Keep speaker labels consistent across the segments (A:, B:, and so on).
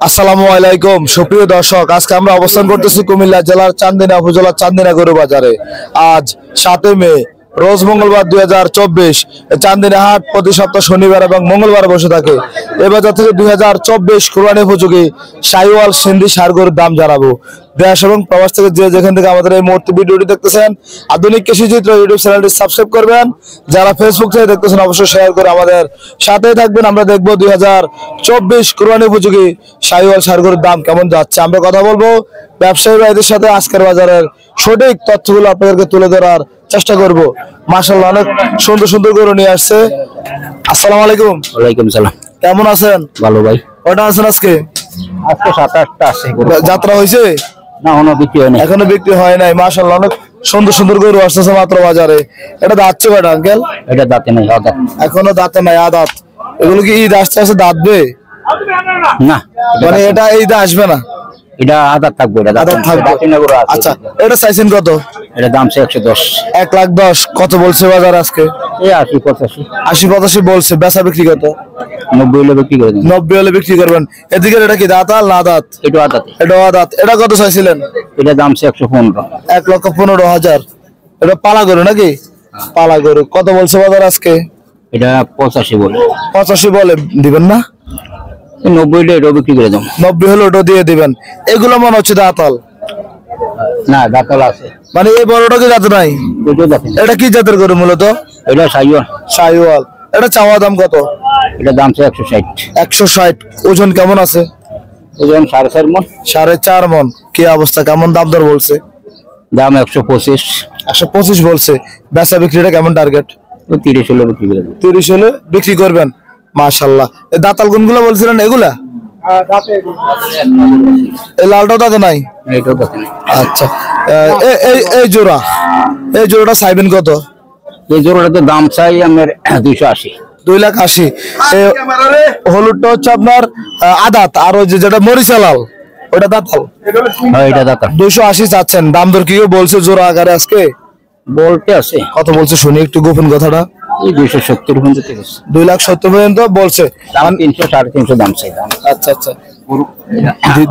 A: আসসালামু আলাইকুম সুপ্রিয় দর্শক, আজকে আমরা অবস্থান করতেছি কুমিল্লা জেলার চান্দিনা উপজেলার চান্দিনা গরু বাজারে। আজ 7 মে রোজ মঙ্গলবার 2024। চান্দিনা হাট প্রতি সপ্তাহ শনিবার এবং মঙ্গলবার বসে থাকে। এ বাজার থেকে 2024 কোরবানি উপযোগী শাহিওয়াল সিন্ধি ষাঁড় গরুর দাম জানাবো। দেশ এবং প্রবাস থেকে যে যেখান থেকে আমাদের এই মুহূর্তে ভিডিওটি দেখতেছেন, আধুনিক কৃষি চিত্র ইউটিউব চ্যানেলটি সাবস্ক্রাইব করবেন। যারা ফেসবুক থেকে দেখতেছেন অবশ্যই শেয়ার করে আমাদের সাথেই থাকবেন। আমরা দেখবো 2024 কোরবানি উপযোগী শাহিওয়াল ষাঁড় গরুর দাম কেমন যাচ্ছে। আমরা কথা বলবো ব্যবসায়ী ভাইদের সাথে, আজকের বাজারের সঠিক তথ্যগুলো আপনাদেরকে তুলে ধরার চেষ্টা করব। মাশাআল্লাহ, অনেক সুন্দর সুন্দর গরু নিয়ে আসছে। আসসালামু আলাইকুম।
B: ওয়ালাইকুম সালাম।
A: কেমন আছেন?
B: ভালো ভাই।
A: কয়টা আছেন আজকে?
B: আজকে 7-8টা আছে।
A: যাত্রা হয়েছে?
B: না, এখনো বিক্রি হয়নি।
A: এখনো বিক্রি হয় নাই। মাশাআল্লাহ, অনেক সুন্দর সুন্দর গরু আসতেছে মাত্র বাজারে। এটা দাঁতছে কয়টা আঙ্কেল?
B: এটা দাঁতে নাই, আদাত।
A: এখনো দাঁতে নাই, আদাত। এগুলো কি ঈদ আসতে আসতে দাঁতবে?
B: না,
A: মানে এটা ঈদে আসবে না?
B: এটা আদাত থাকবে। এটা
A: আদাত থাকবে। আচ্ছা, এটা চাইছেন কত?
B: এটা দাম 110।
A: 1,10,000। কত বলছে বাজার আজকে?
B: এই 80-85।
A: 80-85 বলছে। বেচা বিক্রি কত?
B: 90 হলে বিক্রি করে দিন।
A: 90 হলে বিক্রি করবেন। এদিকে এটা কি দাঁতাল না দাঁত?
B: এটা আদাত।
A: এটা আদাত। এটা কত চাইছিলেন?
B: এটা দাম 115।
A: 1,15,000। এটা পালা গরু নাকি? পালা গরু। কত বলছে বাজার আজকে?
B: এটা 85 বলে।
A: 85 বলে। দিবেন না?
B: 90 হলে এটা বিক্রি করে দাম।
A: 90 হলে ওটা দিয়ে দিবেন। এগুলো মনে হচ্ছে দাঁতাল।
B: না, দাঁতাল আছে।
A: মানে এই বড়টা কি জাত নাই?
B: এটা দাঁতে।
A: এটা কি জাতের গরু মূলত?
B: এটা শাহিওয়াল।
A: শাহিওয়াল। এটা চাওয়া দাম কত?
B: এটা দাম 160।
A: 160। ওজন কেমন আছে?
B: ওজন 4.5 মণ।
A: 4.5 মণ। কি অবস্থা, কেমন দাম দর বলছে?
B: দাম 125।
A: 125 বলছে। বেচা বিক্রিটা কেমন টার্গেট?
B: 30 হলে বিক্রি করে দিন।
A: 30 হলে বিক্রি করবেন। মাশাআল্লাহ। এই দাঁতাল কোনগুলো বলছিলেন এগুলা? এই লালটাও দাঁতে নাই?
B: এটাও দাঁতে নাই।
A: আচ্ছা, এই জোড়াটা চাইবেন কত?
B: এই জোড়াটাতে দাম চাই আমার 280।
A: 2,80,000। হলুদটা হচ্ছে আপনার আদাত, আর ওই যেটা মরিচা লাল ওটা দাঁতাল।
B: হ্যাঁ, এটা দাঁতাল।
A: 280 চাচ্ছেন। দাম দর কি বলছে জোড়া আকারে আজকে?
B: বলতে আছে
A: কত বলছে শুনি একটু, গোপন কথাটা।
B: এই 270 পর্যন্ত ঠিক আছে।
A: 2,70,000 পর্যন্ত বলছে।
B: দাম 300-350 দাম চাই।
A: আচ্ছা আচ্ছা,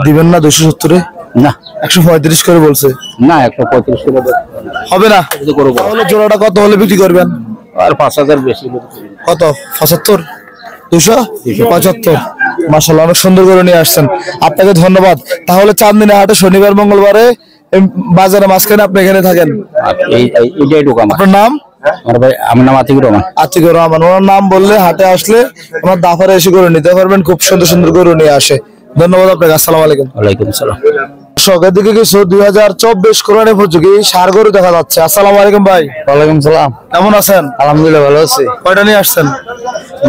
A: দিবেন না 270-এ?
B: না,
A: 135 করে বলছে।
B: না, 135 করে
A: হবে না?
B: করবো।
A: তাহলে জোড়াটা কত হলে বিক্রি করবেন?
B: আর 5,000 বেশি।
A: কত? 75? 275? মাশাআল্লাহ, অনেক সুন্দর করে নিয়ে আসছেন। আপনাকে ধন্যবাদ। তাহলে চান্দিনা হাটে শনিবার মঙ্গলবারে বাজারে মাঝখানে আপনি এখানে থাকেন।
B: এইটাই ঢোকাম।
A: আপনার নাম?
B: আমার নাম আতিকুর রহমান।
A: আতিকুর রহমান। ওনার নাম বললে হাটে আসলে আমার দাফারে এসে করে নিতে পারবেন। খুব সুন্দর সুন্দর গরু নিয়ে আসে। ধন্যবাদ আপনাকে। আসসালামু আলাইকুম।
B: ওয়ালাইকুম আসসালাম।
A: সকাল দিকে কিছু 2024 কোরবানি উপযোগী ষাঁড় গরু দেখা যাচ্ছে। আসসালামু আলাইকুম ভাই।
B: ওয়ালাইকুম সালাম।
A: কেমন আছেন?
B: আলহামদুলিল্লাহ, ভালো আছি।
A: কয়টা নিয়ে আসছেন?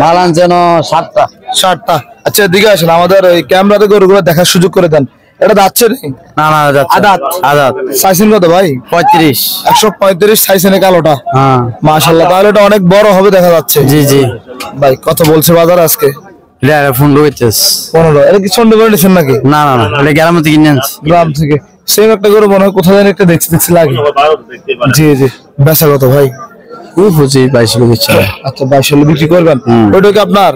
B: মাল আনছেন 7টা।
A: 7টা। আচ্ছা, এদিকে আসেন, আমাদের এই ক্যামেরাতে গরুগুলো দেখার সুযোগ করে দেন। এটা যাচ্ছে নাকি?
B: না,
A: আদাত।
B: আদাত।
A: চাইছেন কত ভাই?
B: 35।
A: 135 চাইছেন এই কালোটা?
B: হ্যাঁ।
A: মাশাআল্লাহ, তাহলে এটা অনেক বড় হবে দেখা যাচ্ছে।
B: জি জি
A: ভাই, কত বলছে বাজার আজকে?
B: এটা 15 হইতেছে।
A: 15? এটা কি চন্ডী করে নিছেন নাকি?
B: না, এটা গ্রাম থেকে কিনে আনছি।
A: গ্রাম থেকে। সেম একটা গরু মনে হয় কোথাও যেন একটা দেখছি লাগে। জি জি। বেচা কত ভাই?
B: 22 হলে বিক্রি।
A: আচ্ছা, 22 হলে বিক্রি করবেন। ওইটা কি আপনার?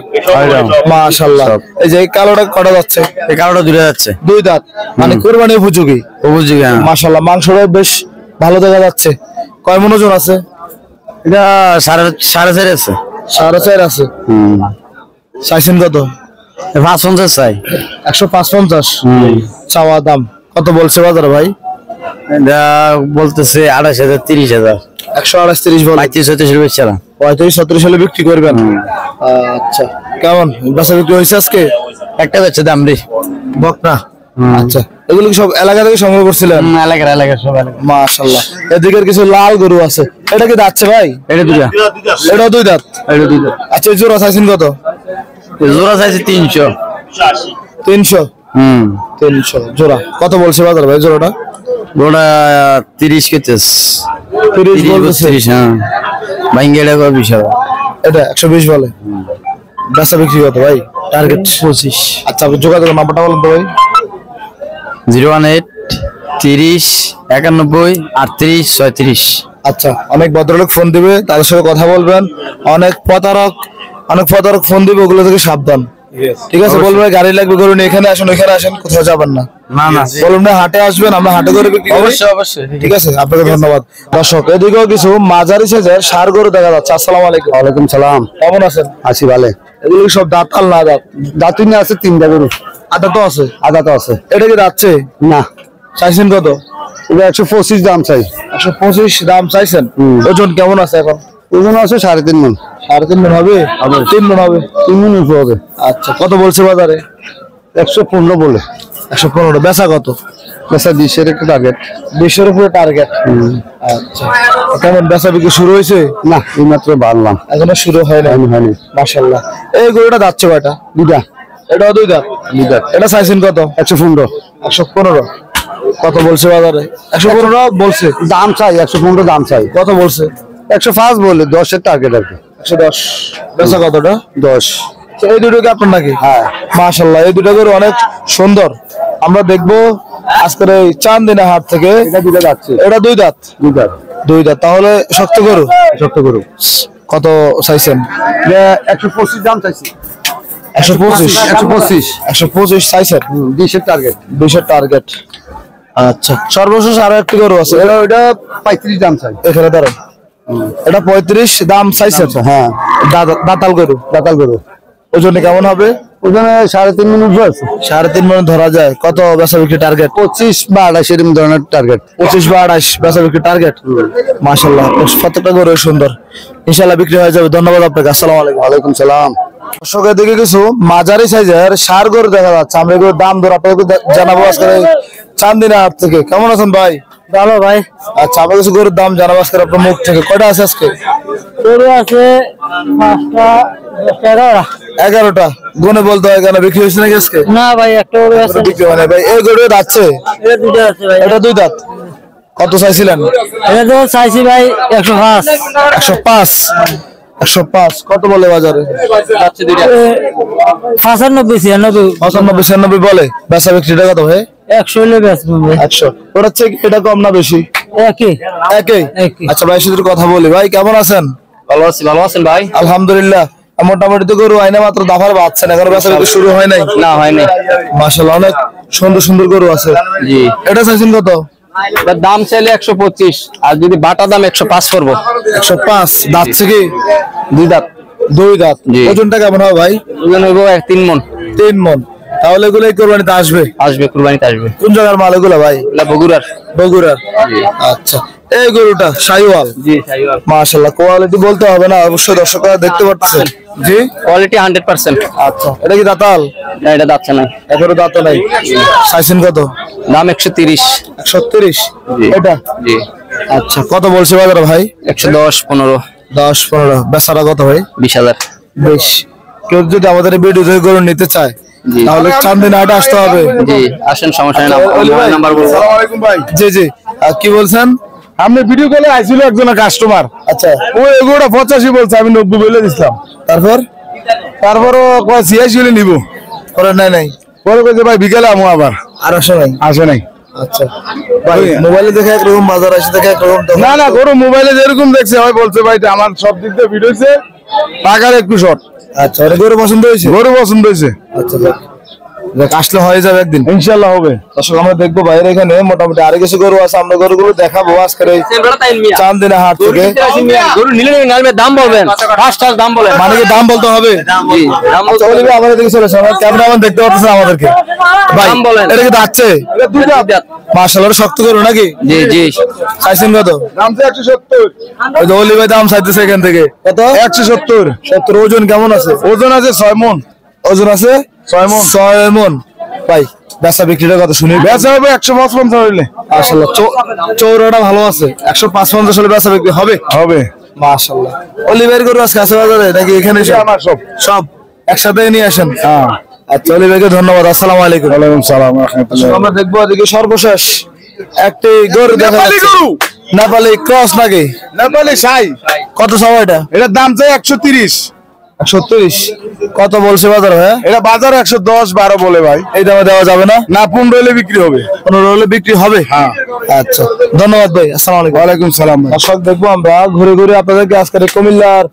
A: মাশাআল্লাহ। এই যে কালোটা কটা যাচ্ছে?
B: এই কালোটা 2 যাচ্ছে।
A: 2 দাঁত। মানে কুরবানি উপযোগী। মাশাআল্লাহ, মাংসটা বেশ ভালো দেখা যাচ্ছে। কয় মণ ওজন আছে?
B: এটা 4.5 আছে।
A: 4.5 আছে। চাইছেন কত?
B: 550 চাই।
A: 155 চাওয়া দাম। কত বলছে বাজারে ভাই?
B: এটা বলতেছে 28,000 30,000।
A: 128 বলে।
B: 35-36 বেচছে না।
A: 35-37 হলে বিক্রি করবেন। আচ্ছা, কেমন বেচা বিক্রি হয়েছে আজকে?
B: একটা বেচছে দাম রে
A: বকনা। আচ্ছা, এগুলো কি সব এলাকা থেকে সংগ্রহ করছিলেন?
B: এলাকার সব এলাকা।
A: মাশাআল্লাহ। এদিকের কিছু লাল গরু আছে। এটা কি দাঁতছে ভাই?
B: এটা 2 দাঁত।
A: এটা 2 দাঁত।
B: এটা 2 দাঁত।
A: আচ্ছা, জোড়া চাইছেন কত?
B: জোড়া চাইছে 300।
A: 300? 300 জোড়া। কত বলছে বাজার ভাই জোড়াটা?
B: ওটা 30 কেতেস।
A: 30 বলছে।
B: 30। হ্যাঁ, ভাঙ্গেটা কত? 20,000।
A: এটা 120 বলে। বেচা বিক্রি কত ভাই? টার্গেট
B: 25।
A: আচ্ছা, যোগাযোগের নাম্বারটা বলুন তো ভাই।
B: 018 30 91 38 36।
A: আচ্ছা, অনেক ভদ্রলোক ফোন দিবে, তাদের সাথে কথা বলবেন। অনেক প্রতারক ফোন দিবে, ওগুলো থেকে সাবধান। ঠিক আছে, বলবো ভাই গাড়ি লাগবে গরু নিয়ে এখানে আসেন, ওইখানে আসেন, কোথাও যাবেন না।
B: না না,
A: বলুন না হাটে আসবেন, আমরা হাটে গরু বিক্রি করি।
B: অবশ্যই অবশ্যই।
A: ঠিক আছে, আপনাকে ধন্যবাদ। দর্শক এদিকেও কিছু মাঝারি সাইজের ষাঁড় গরু দেখা যাচ্ছে। আসসালামু আলাইকুম।
C: ওয়ালাইকুম সালাম।
A: কেমন আছেন?
C: আছি ভালো।
A: এগুলো সব দাঁতাল না দাঁত?
C: দাঁতুন আছে 3টা গরু।
A: আদা তো আছে?
C: আদা তো আছে।
A: এটা কি যাচ্ছে
C: না,
A: চাইছেন কত?
C: এটা 125 দাম চাই।
A: 125 দাম চাইছেন। ওজন কেমন আছে এখন?
C: ওজন আছে 3.5 মণ।
A: 3.5 মণ হবে? 3 মণ হবে।
C: 3 মণ উপরে হবে।
A: আচ্ছা, কত বলছে বাজারে?
C: 115 বলে।
A: 115। বেচা কত?
C: বেচা 20 এর একটা টার্গেট।
A: 20 এর উপরে টার্গেট। আচ্ছা, কেমন বেচা বিক্রি শুরু হয়েছে?
C: না, এই মাত্র বাড়লাম,
A: এখনো শুরু হয় না।
C: হয়নি।
A: মাশাআল্লাহ। এই গরুটা যাচ্ছে কয়টা?
C: 2টা।
A: এটা 2 দাঁত।
C: 2 দাঁত।
A: এটা চাইছেন কত?
C: 115।
A: 115। কত বলছে বাজারে? 115 বলছে।
C: দাম চাই 115 দাম চাই।
A: কত বলছে?
C: 105 বলে, 10 এর টার্গেট আর কি।
A: 110। বেচা কতটা?
C: 10।
A: এই দুটো কি আপনার নাকি?
C: হ্যাঁ।
A: মাশাআল্লাহ, এই দুটো গরু অনেক সুন্দর। আমরা দেখবো আজকের এই চান্দিনা হাট থেকে।
C: এটা 2টা যাচ্ছে।
A: এটা 2 দাঁত।
C: 2 দাঁত।
A: 2 দাঁত, তাহলে শক্ত গরু।
C: শক্ত গরু।
A: কত চাইছেন?
C: 125 দাম চাইছি।
A: 125।
C: 125।
A: 125 চাইছেন।
C: 20 এর টার্গেট।
A: 20 এর টার্গেট। আচ্ছা, সর্বশেষ আরো একটি গরু আছে।
C: এটা 35 দাম চাই।
A: এখানে দাঁড়ান। এটা 35 দাম চাইছেন।
C: হ্যাঁ,
A: দাঁতাল গরু।
C: দাতাল গরু।
A: ওজনে কেমন হবে?
C: ওখানে 3.5 মণ উপরে আছে।
A: 3.5 মণ ধরা যায়। কত বেচা বিক্রি টার্গেট?
C: 25 বা 28 এরকম ধরনের টার্গেট।
A: 25 বা 28 বেচা বিক্রি টার্গেট। মাশাআল্লাহ, প্রত্যেকটা গরু সুন্দর। ইনশাআল্লাহ বিক্রি হয়ে যাবে। ধন্যবাদ আপনাকে। আসসালামু আলাইকুম।
C: ওয়ালাইকুম সালাম।
A: দর্শকের দিকে কিছু মাঝারি সাইজের ষাঁড় গরু দেখা যাচ্ছে। আমরা এগুলোর দাম দর আপনাকে জানাবো আজকে চান্দিনা হাট থেকে। কেমন আছেন ভাই?
B: ভালো ভাই।
A: আচ্ছা, আমরা কিছু গরুর দাম জানাবো আজকে আপনার মুখ থেকে। কয়টা আছে আজকে?
B: গরু আছে 5টা, 10টা,
A: 11টা। গুনে বলতে হয় কেন, বিক্রি হয়েছে নাকি আজকে?
B: না ভাই, একটা গরু আছে।
A: বিক্রি হয় না ভাই। এই গরু যাচ্ছে?
B: এটা 2টা আছে ভাই।
A: এটা 2 দাঁত। কত চাইছিলেন?
B: এটা তো চাইছি ভাই 105।
A: 105। 105 কত বলে বাজারে?
B: যাচ্ছে 2টা। 95, 96।
A: 95, 96 বলে। বেচা বিক্রিটা কত ভাই?
B: 100 হলে বেচবো ভাই।
A: 100। ওর হচ্ছে এটা কম না বেশি?
B: একই।
A: একই। আচ্ছা ভাই, শুধু কথা বলি। ভাই কেমন আছেন?
B: ভালো আছি। ভালো আছেন ভাই?
A: আলহামদুলিল্লাহ। মোটামুটি তো গরু আইনা মাত্র দাফার বাচ্চা না, এখনো বেচা বিক্রি শুরু হয় নাই।
B: না, হয়নি।
A: মাশাআল্লাহ, অনেক সুন্দর সুন্দর গরু আছে।
B: জি।
A: এটা চাইছেন কত?
B: এটার দাম চাইলে 125, আর যদি বাটা দাম 105 করবো।
A: 105। দাঁত থেকে?
B: 2 দাঁত।
A: 2 দাঁত।
B: জি।
A: ওজনটা কেমন হবে ভাই?
B: ওজন হইব 3 মণ।
A: 3 মণ। তাহলে এগুলো এই কোরবানিতে আসবে?
B: আসবে, কুরবানিতে আসবে।
A: কোন জায়গার মাল এগুলো ভাই?
B: এটা বগুড়ার।
A: বগুড়ার। আচ্ছা, এই গরুটা শাহিওয়াল।
B: জি, শাহিওয়াল।
A: মাশাআল্লাহ, কোয়ালিটি বলতে হবে না, অবশ্যই দর্শকরা দেখতে পাচ্ছেন। জি,
B: কোয়ালিটি 100%।
A: আচ্ছা, এটা কি দাঁতাল?
B: না, এটা যাচ্ছে না।
A: এখনো দাঁত নাই। চাইছেন কত?
B: দাম 130।
A: 130। এটা?
B: জি।
A: আচ্ছা, কত বলছে বাজারে ভাই?
B: 110, 15।
A: 10, 15। বেচারা কত ভাই?
B: 20,000।
A: বেশ। কেউ যদি আমাদের ভিডিও থেকে গরু নিতে চায় তাহলে চান্দিনা হাটে আসতে হবে।
B: জি, আসেন, সমস্যা নেই। নাম্বার বলবো।
A: আসসালামু আলাইকুম ভাই। জি জি, কি বলছেন?
C: আমি ভিডিও কলে আইছিল একজন কাস্টমার।
A: আচ্ছা,
C: ও এগুলো 85 বলছে, আমি 90 বলে দিছিলাম। তারপরও কয় 86 হলে নিব।
A: করে নাই।
C: পরে কইছে ভাই বিকেলে আমু আবার।
A: আর আসে নাই?
C: আসে নাই।
A: আচ্ছা ভাই, মোবাইলে দেখে একরকম, বাজার আসে দেখে একরকম।
C: না না, গরু মোবাইলে যেরকম দেখছে ভাই বলছে ভাই এটা আমার সব দিক দিয়ে ভিডিও হয়েছে, টাকার একটু শর্ট।
A: আচ্ছা, ওর গরু পছন্দ হয়েছে?
C: গরু পছন্দ হয়েছে।
A: আচ্ছা দেখ, আসলে হয়ে যাবে একদিন
C: ইনশাল্লাহ হবে।
A: দর্শক, আমরা দেখবো বাইরে এখানে মোটামুটি আরো কিছু গরু আছে। আমরা গরুগুলো দেখাবো আজকের এই চান্দিনা হাট থেকে।
B: গরু নিলে দাম বলবেন, ফার্স্ট দাম বলেন।
A: মানে কি দাম বলতে হবে?
B: জি, দাম বলতে হবে।
A: আমাদের দিকে চলেছে, আমার ক্যামেরাম্যান দেখতে পাচ্ছেন আমাদেরকে। ভাই
B: দাম বলেন।
A: এটা কি যাচ্ছে? মাশাআল্লাহ, শক্ত গরু নাকি?
B: জি জি।
A: চাইছেন কত?
C: দাম তো 170।
A: ওই যে অলি ভাই দাম চাইতেছে এখান থেকে। কত?
C: 170।
A: 70। ওজন কেমন আছে?
C: ওজন আছে 6 মণ।
A: ওজন আছে
C: 6 মণ।
A: 6 মণ। ভাই বেচা বিক্রিটা কত শুনি?
C: বেচা হবে 155 হইলে।
A: মাশাআল্লাহ, চৌরাটা ভালো আছে। 155 হলে বেচা বিক্রি হবে?
C: হবে।
A: মাশাআল্লাহ। অলি ভাইয়ের গরু আজকে আছে বাজারে নাকি এখানে?
C: আমার সব
A: সব একসাথে নিয়ে আসেন।
C: হ্যাঁ।
A: আচ্ছা, অলি ভাইকে ধন্যবাদ। আসসালামু আলাইকুম।
C: ওয়ালাইকুম সালাম ওয়া রাহমাতুল্লাহ।
A: আমরা দেখবো এদিকে সর্বশেষ একটি গরু দেখা
C: নেপালি
A: যাচ্ছে।
C: গরু।
A: নেপালি ক্রস নাকি?
C: নেপালি শাই।
A: কত চাও এটা?
C: এটার দাম চাই 130।
A: 130। কত বলছে বাজার ভাই?
C: এটা বাজারে 110, 12 বলে ভাই।
A: এই দামে দেওয়া যাবে না?
C: না, 15 হলে বিক্রি হবে।
A: 15 হলে বিক্রি হবে?
C: হ্যাঁ।
A: আচ্ছা, ধন্যবাদ ভাই। আসসালামু আলাইকুম।
C: ওয়ালাইকুম সালাম ভাই।
A: দর্শক, দেখবো আমরা ঘুরে ঘুরে আপনাদেরকে আজকের কুমিল্লার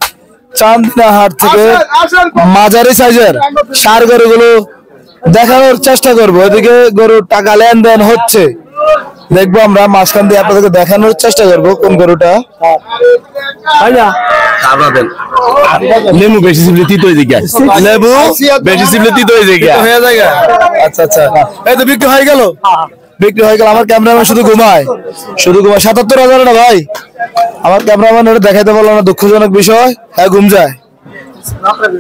A: চান্দিনা হাট থেকে মাঝারি সাইজের সার গরুগুলো দেখানোর চেষ্টা করবো। এদিকে গরুর টাকা লেনদেন হচ্ছে, দেখবো আমরা মাঝখান দিয়ে আপনাদেরকে দেখানোর চেষ্টা করবো কোন গরুটা।
C: লেবু বেশি সিবলে তিত হয়ে যায়, লেবু বেশি সিবলে তিত হয়ে যায়।
A: আচ্ছা আচ্ছা, এই তো বিক্রি হয়ে গেল, বিক্রি হয়ে গেল। আমার ক্যামেরাম্যান শুধু ঘুমায় 77,000 না ভাই। আমার ক্যামেরাম্যান ওটা দেখাইতে পারলো না, দুঃখজনক বিষয়। হ্যাঁ ঘুম যায়।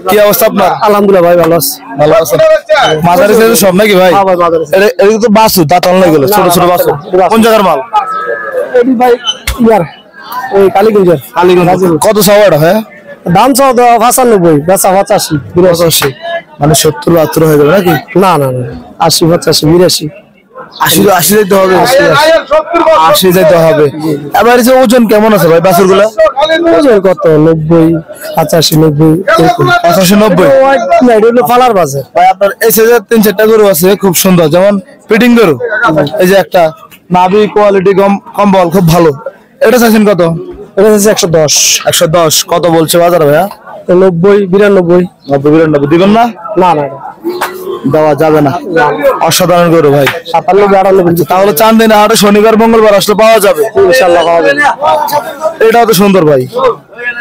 A: কি অবস্থা আপনার?
B: আলহামদুলিল্লাহ ভাই, ভালো আছি।
A: ভালো আছেন? মাঝারি সাইজের সব নাকি ভাই? এটা তো বাসু দাঁত অনলাই গেল, ছোট ছোট বাসু। কোন জায়গার মাল?
B: ভাই ইয়ার ওই কালীগঞ্জের।
A: কত চাওয়া এটা? হ্যাঁ
B: দাম চাও 95, বেচা 85,
A: 85, মানে 70-72 হয়ে গেল নাকি?
B: না না না 80, 85, 82।
A: 80 যেতে হবে, 80 যেতে হবে। এবার যে ওজন কেমন আছে ভাই বাছুর গুলা?
B: ওজন কত? 90, 85, 90,
A: 85, 90।
B: ফালার বাজে
A: ভাই আপনার এই সাইজের 3-4টা গরু আছে খুব সুন্দর, যেমন ফিটিং গরু। এই যে একটা নাভি কোয়ালিটি কম্বল খুব ভালো। এটা চাইছেন কত?
B: এটা হচ্ছে 110।
A: 110 কত বলছে বাজার ভাইয়া?
B: 90, 92।
A: 90-92 দিবেন না?
B: না না
A: দেওয়া যাবে না। অসাধারণ গরু ভাই।
B: 57, 98।
A: তাহলে চান্দিনা হাটে শনিবার মঙ্গলবার আসলে পাওয়া যাবে
B: ইনশাআল্লাহ পাওয়া যাবে।
A: এটাও তো সুন্দর ভাই।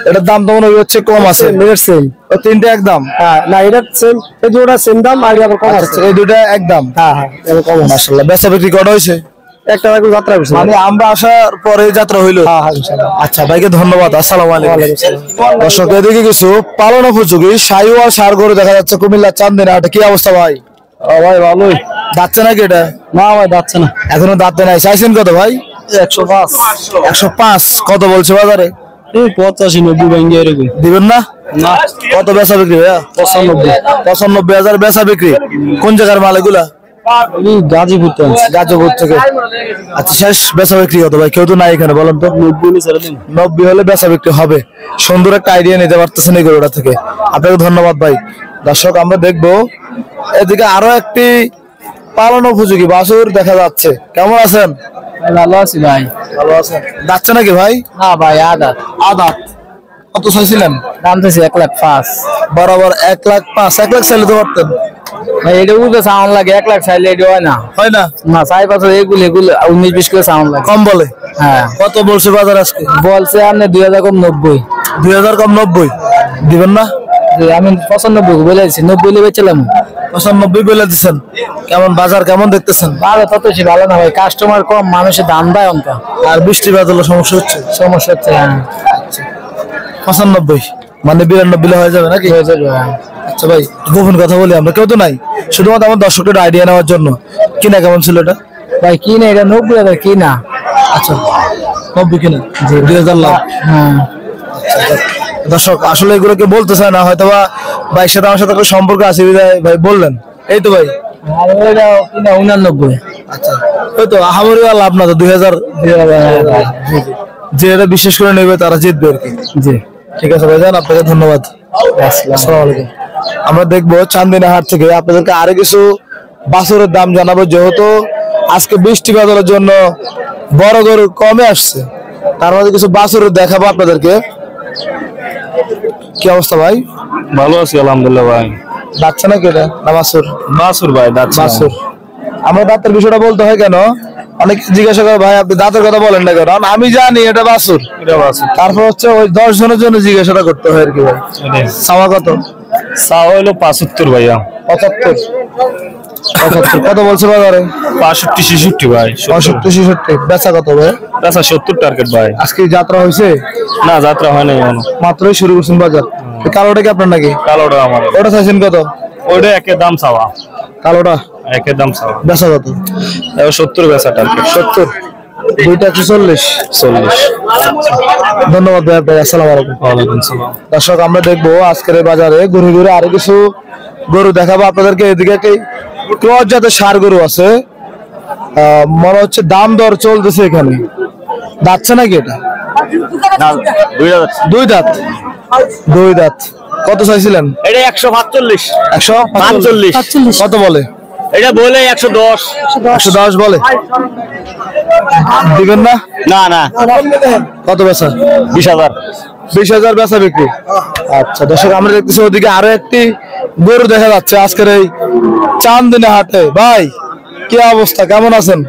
A: এটার দাম তো মনে হচ্ছে কম আছে।
B: সেম।
A: ও তিনটে একদম?
B: হ্যাঁ না, এটা সেম, এই দুটোটা সেম দাম, আর আবার কম আছে।
A: এই দুটা একদম?
B: হ্যাঁ হ্যাঁ, এটা কম আছে।
A: মাশাআল্লাহ। বেচা বিক্রি করা হয়েছে?
B: একটা রাখুন, যাত্রা করছে
A: মানে আমরা আসার পরে যাত্রা হইলো?
B: হ্যাঁ হ্যাঁ ইনশাআল্লাহ।
A: আচ্ছা ভাইকে ধন্যবাদ। আসসালামু আলাইকুম। দর্শক এদিকে কিছু পালন উপযোগী শাহিওয়াল ষাঁড় গরু দেখা যাচ্ছে কুমিল্লা চান্দিনা হাটে। কি অবস্থা ভাই?
B: ভাই ভালোই।
A: যাচ্ছে নাকি এটা?
B: না ভাই যাচ্ছে না,
A: এখনো দাঁতে নাই। চাইছেন কত ভাই?
B: 105।
A: 105 কত বলছে বাজারে?
B: এই 85, 90 ভেঙে এরকম।
A: দিবেন না?
B: না,
A: কত বেচা বিক্রি ভাইয়া? 95,000 বেচা বিক্রি। কোন জায়গার মাল এগুলা?
B: এই গাজীপুর থেকে।
A: গাজীপুর থেকে। আচ্ছা শেষ বেচা বিক্রি কত ভাই? কেউ তো নাই এখানে, বলেন তো। 90 হলে বেচা বিক্রি হবে। সুন্দর একটা আইডিয়া নিতে পারতেছেন এই গরুটা থেকে। আপনাকে ধন্যবাদ ভাই। দর্শক আমরা দেখবো এদিকে আরো একটি পালন উপযোগী বাছুর দেখা যাচ্ছে। কেমন আছেন?
B: ভালো আছি ভাই।
A: ভালো আছেন? যাচ্ছে নাকি ভাই?
B: না ভাই, আদা
A: আদা। কত চাইছিলেন?
B: দাম দিয়েছি 105।
A: বরাবর 1,05,000। 1 লাখ চাইলে তো পারতেন
B: ভাই। এটা উঠে সাউন্ড লাগে, 1 লাখ চাইলে এটা হয় না।
A: হয় না?
B: না, 4-5 এগুলো 19-20 করে সাউন্ড লাগে।
A: কম বলে?
B: হ্যাঁ।
A: কত বলছে বাজার আজকে?
B: বলছে আপনি 2000 কম 90।
A: 2000 কম 90 দিবেন না?
B: আমি 95 বলেছি, 90 লেবে ছিলাম।
A: 95 বলে দিচ্ছেন। কেমন বাজার কেমন দেখতেছেন?
B: ভালো, তত বেশি ভালো না ভাই, কাস্টমার কম, মানুষের দাম দেয় অঙ্কা।
A: আর বৃষ্টি বাদল সমস্যা হচ্ছে?
B: সমস্যা হচ্ছে। হ্যাঁ
A: 95 মানে 92 হয়ে যাবে নাকি?
B: হয়ে যাবে, হ্যাঁ।
A: আচ্ছা ভাই গোপন কথা বলি, আমরা কেউ তো নাই, শুধুমাত্র আমার দর্শকের আইডিয়া নেওয়ার জন্য। কিনা কেমন ছিল এটা?
B: ভাই কি না, এটা 90,000 কি না।
A: আচ্ছা 90 কিনা, 2000 লাভ।
B: হ্যাঁ
A: দর্শক আসলে এগুলোকে বলতে চায় না, হয়তো বা ভাইয়ের সাথে আমার সাথে একটা সম্পর্ক আছে বিধায় ভাই বললেন। এই তো ভাই।
B: আর এটা কি না 89।
A: আচ্ছা ওই তো আহামরি আর লাভ না তো, 2000 যে এটা বিশেষ করে নেবে তারা জিতবে আর কি।
B: জি
A: ঠিক আছে ভাইজান, আপনাকে ধন্যবাদ। আসসালামু আলাইকুম। আমরা দেখবো চান্দিনা হাট থেকে আপনাদেরকে আরো কিছু বাছুরের দাম জানাবো, যেহেতু আজকে বৃষ্টি বাদলের জন্য বড় গরু কমে আসছে, তার মধ্যে কিছু বাছুরের দেখাবো আপনাদেরকে। কি অবস্থা ভাই?
C: ভালো আছি আলহামদুলিল্লাহ ভাই।
A: যাচ্ছে নাকি এটা না বাছুর?
C: বাসুর ভাই, যাচ্ছে
A: বাছুর। আমরা দাঁতের বিষয়টা বলতে হয় কেন, অনেক জিজ্ঞাসা করে ভাই আপনি দাঁতের কথা বলেন না কেন, আমি জানি এটা বাছুর। তারপর হচ্ছে ওই 10 জনের জন্য জিজ্ঞাসাটা করতে হয় আর কি ভাই। চাওয়া কত?
C: চা হইলো 75 ভাইয়া।
A: 75 কত বলছে বাজারে?
C: 65-66 ভাই।
A: 65-66 বেচা কত ভাই?
C: আচ্ছা 70 টার্গেট ভাই।
A: আজকে যাত্রা হয়েছে?
C: না, যাত্রা হয় নাই এখনো,
A: মাত্রই শুরু করছেন বাজার। কালোটা কি আপনার নাকি?
C: কালোটা আমার।
A: ওটা চাইছেন কত?
C: ওইটা একের দাম চাওয়া।
A: কালোটা
C: একের দাম চাওয়া।
A: বেচা কত?
C: 70 বেচা টার্গেট।
A: 70 দুইটা 140।
C: 40।
A: ধন্যবাদ ভাই আপনাকে। আসসালামু আলাইকুম।
C: ওয়ালাইকুম সালাম।
A: দর্শক আমরা দেখবো আজকের এই বাজারে ঘুরে ঘুরে আরো কিছু গরু দেখাবো আপনাদেরকে। এদিকে একটি ক্রস জাতের ষাঁড় গরু আছে, মনে হচ্ছে দাম দর চলতেছে এখানে। যাচ্ছে নাকি এটা? দুই দাঁত। দুই দাঁত। কত চাইছিলেন?
C: এটা 145।
A: 145 কত বলে?
C: এটা বলে 110।
A: 110 বলে। দিবেন না?
C: না না,
A: কত বেচা?
C: 20,000।
A: 20,000 বেচা বিক্রি। আচ্ছা দর্শক, আমরা দেখতেছি ওদিকে আরো একটি গরু দেখা যাচ্ছে আজকের এই চান্দিনা হাটে। ভাই কি অবস্থা, কেমন আছেন?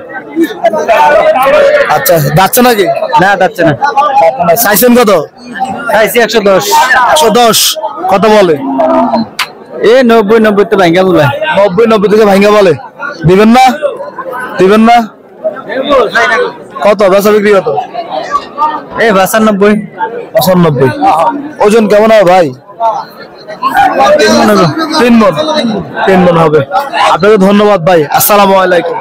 A: আচ্ছা, যাচ্ছে নাকি?
B: না যাচ্ছে না,
A: চাইছেন কত?
B: খাইছি 110।
A: 110 কত বলে?
B: এ 90 তো ভাঙ্গা বলে।
A: 90 থেকে ভাঙ্গা বলে। দিবেন না? দিবেন না? কত বেচা বিক্রি কত?
B: এ 95।
A: 95। ওজন কেমন হবে ভাই? 3 মণ। 3 মণ হবে। আপনাকে ধন্যবাদ ভাই, আসসালামু আলাইকুম।